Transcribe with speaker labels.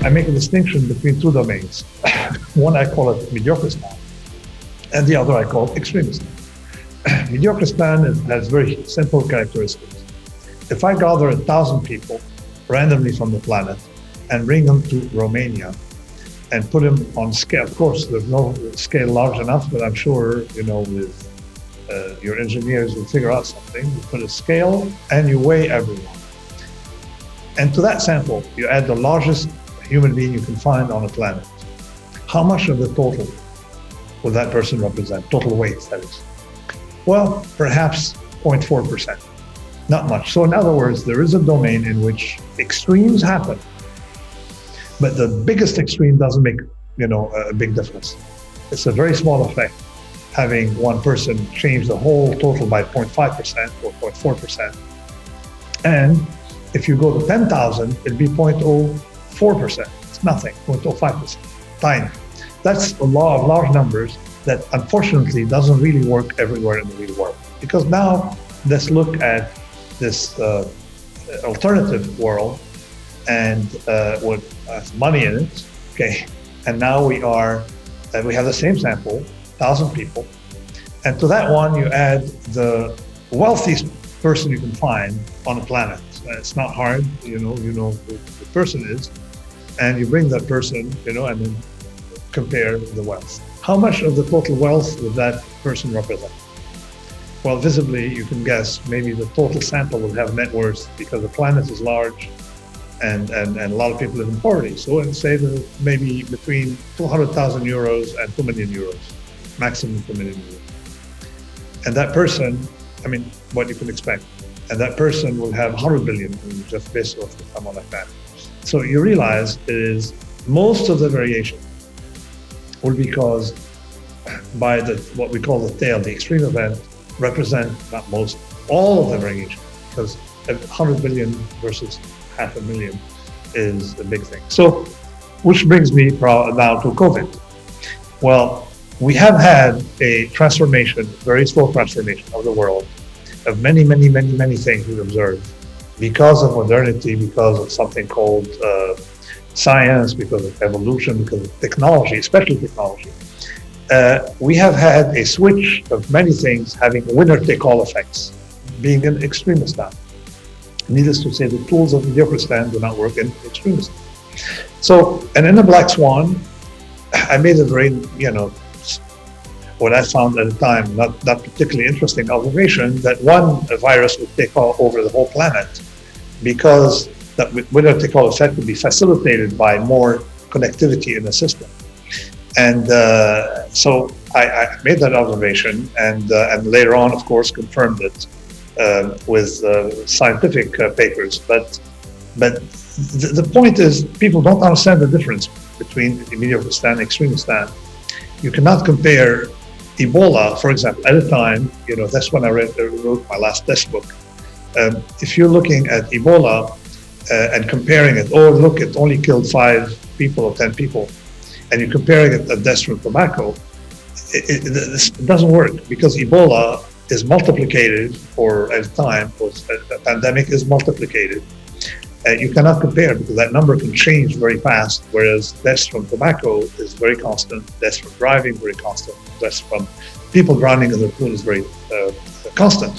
Speaker 1: I make a distinction between two domains. One I call it Mediocristan, and the other I call Extremistan. Mediocristan has very simple characteristics. If I gather 1,000 people randomly from the planet and bring them to Romania and put them on scale, of course, there's no scale large enough, but I'm sure, with your engineers will figure out something. You put a scale and you weigh everyone. And to that sample, you add the largest human being you can find on the planet. How much of the total will that person represent? Total weight, that is. Well, perhaps 0.4%. Not much. So in other words, there is a domain in which extremes happen, but the biggest extreme doesn't make, a big difference. It's a very small effect, having one person change the whole total by 0.5% or 0.4%. And if you go to 10,000, it'd be 0.04%. It's nothing, 0.05%, tiny. That's a law of large numbers that unfortunately doesn't really work everywhere in the real world. Because now let's look at this alternative world and what has money in it, okay? And now we have the same sample, 1,000 people, and to that one you add the wealthiest person you can find on the planet. It's not hard, you know who the person is, and you bring that person, and then compare the wealth. How much of the total wealth would that person represent? Well, visibly, you can guess maybe the total sample will have net worth because the planet is large and a lot of people live in poverty. So let's say that maybe between 200,000 euros and 2 million euros, maximum 2 million euros. And that person, what you can expect, and that person will have 100 billion just based off someone like that. So you realize is most of the variation will be caused by what we call the tail, the extreme event, represent not most, all of the variation, because 100 billion versus 500,000 is a big thing. So, which brings me now to COVID. Well, we have had a transformation, very slow transformation of the world, of many, many, many, many things we observe because of modernity, because of something called science, because of evolution, because of technology, especially technology. We have had a switch of many things having winner-take-all effects, being an Extremistan. Needless to say, the tools of Mediocristan do not work in Extremistan. So, and in the Black Swan, I made a very, what I found at the time, not particularly interesting observation, that one virus would take over the whole planet because that winner-take-all effect would be facilitated by more connectivity in the system. And so I made that observation, and later on, of course, confirmed it with scientific papers. But the point is, people don't understand the difference between Mediocristan and Extremistan. You cannot compare Ebola, for example, at a time. That's when I wrote my last test book. If you're looking at Ebola and comparing it, look, it only killed 5 people or 10 people, and you're comparing it to deaths from tobacco, it doesn't work, because Ebola is multiplicated, or at the time, the pandemic is multiplicated. You cannot compare, because that number can change very fast, whereas deaths from tobacco is very constant, deaths from driving very constant, deaths from people drowning in the pool is very constant.